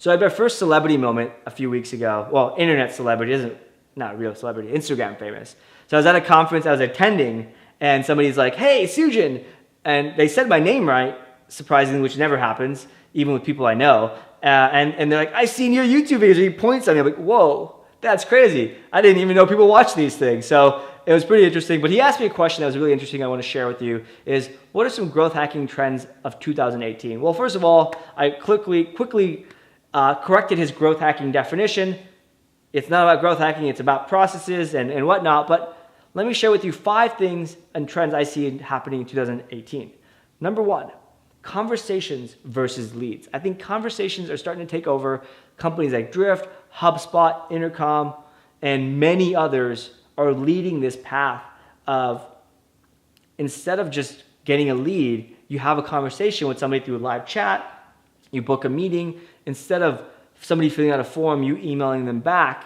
So I had my first celebrity moment a few weeks ago. Well, internet celebrity, isn't not real celebrity, Instagram famous. So I was at a conference I was attending, and somebody's like, "Hey, Sujin," and they said my name right, surprisingly, which never happens, even with people I know. And they're like, "I seen your YouTube videos." And he points at me. I'm like, "Whoa, that's crazy! I didn't even know people watch these things." So it was pretty interesting. But he asked me a question that was really interesting. I want to share with you is, what are some growth hacking trends of 2018? Well, first of all, I quickly corrected his growth hacking definition. It's not about growth hacking, it's about processes and whatnot. But let me share with you 5 things and trends I see happening in 2018. Number 1, conversations versus leads. I think conversations are starting to take over. Companies like Drift, HubSpot, Intercom, and many others are leading this path of, instead of just getting a lead, you have a conversation with somebody through a live chat, you book a meeting. Instead of somebody filling out a form, you emailing them back,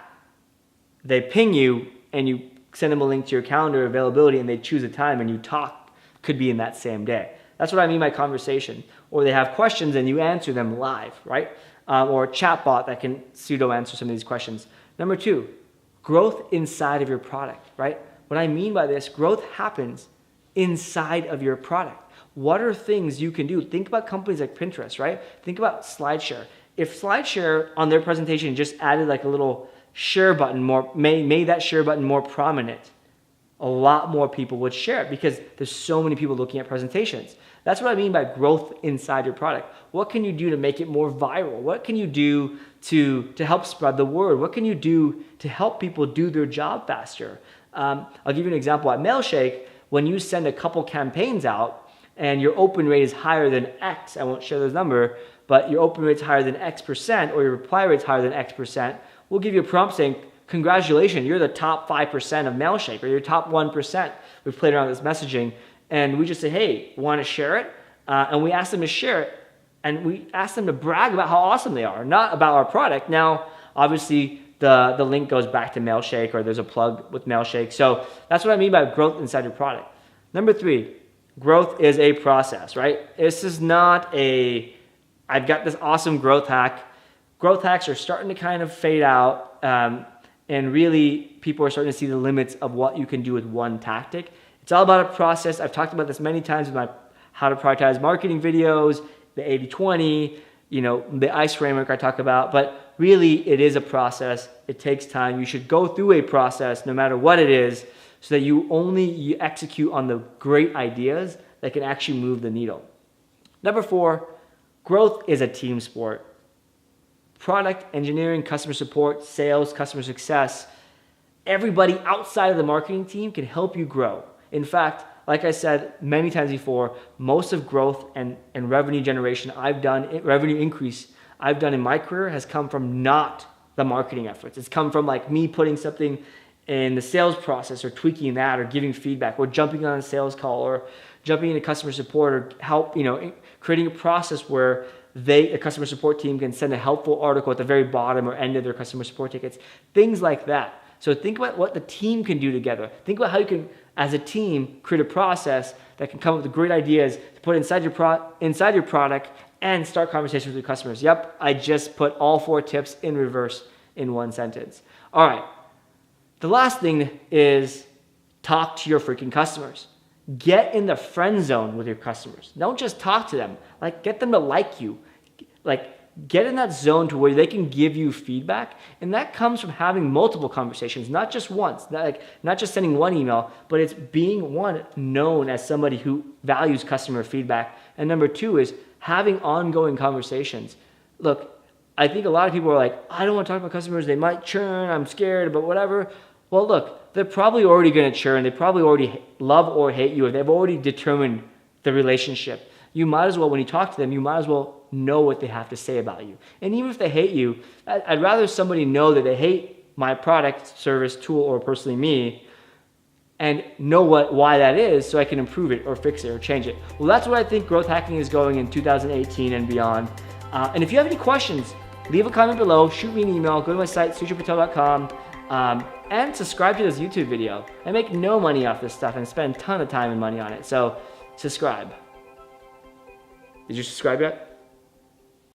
they ping you and you send them a link to your calendar availability and they choose a time and you talk, could be in that same day. That's what I mean by conversation. Or they have questions and you answer them live, right? Or a chat bot that can pseudo answer some of these questions. Number 2, growth inside of your product, right? What I mean by this, growth happens inside of your product. What are things you can do? Think about companies like Pinterest, right? Think about SlideShare. If SlideShare on their presentation just added like a little share button, made that share button more prominent, a lot more people would share it because there's so many people looking at presentations. That's what I mean by growth inside your product. What can you do to make it more viral? What can you do to help spread the word? What can you do to help people do their job faster? I'll give you an example. At Mailshake, when you send a couple campaigns out and your open rate is higher than X, I won't share this number, but your open rate's higher than X percent or your reply rate's higher than X percent, we'll give you a prompt saying, "Congratulations, you're the top 5% of Mailshake, or you're top 1%. We've played around with this messaging, and we just say, "Hey, want to share it?" And we ask them to share it, and we ask them to brag about how awesome they are, not about our product. Now, obviously, the link goes back to Mailshake, or there's a plug with Mailshake. So that's what I mean by growth inside your product. Number 3, growth is a process, right? This is not I've got this awesome growth hack. Growth hacks are starting to kind of fade out, and really people are starting to see the limits of what you can do with one tactic. It's all about a process. I've talked about this many times with my how to prioritize marketing videos, the 80-20, the ICE framework I talk about, but really it is a process. It takes time. You should go through a process no matter what it is so that you execute on the great ideas that can actually move the needle. Number 4, growth is a team sport. Product, engineering, customer support, sales, customer success, everybody outside of the marketing team can help you grow. In fact, like I said many times before, most of growth and revenue generation revenue increase I've done in my career has come from not the marketing efforts. It's come from like me putting something in the sales process or tweaking that or giving feedback or jumping on a sales call or jumping into customer support or creating a process where a customer support team can send a helpful article at the very bottom or end of their customer support tickets, things like that. So think about what the team can do together. Think about how you can, as a team, create a process that can come up with great ideas to put inside your product and start conversations with your customers. Yep, I just put all 4 tips in reverse in one sentence. All right, the last thing is talk to your freaking customers. Get in the friend zone with your customers. Don't just talk to them. Get them to like you. Get in that zone to where they can give you feedback. And that comes from having multiple conversations, not just once, not just sending one email, but it's being known as somebody who values customer feedback. And number 2 is having ongoing conversations. Look, I think a lot of people are like, "I don't want to talk about customers. They might churn. I'm scared," but whatever. Well, look, they're probably already going to churn. They probably already love or hate you. They've already determined the relationship. You might as well, when you talk to them, you might as well know what they have to say about you. And even if they hate you, I'd rather somebody know that they hate my product, service, tool, or personally me, and know why that is so I can improve it or fix it or change it. Well, that's what I think growth hacking is going in 2018 and beyond. And if you have any questions, leave a comment below, shoot me an email, go to my site, sujinpatel.com, and subscribe to this YouTube video. I make no money off this stuff and spend a ton of time and money on it. So subscribe. Did you subscribe yet?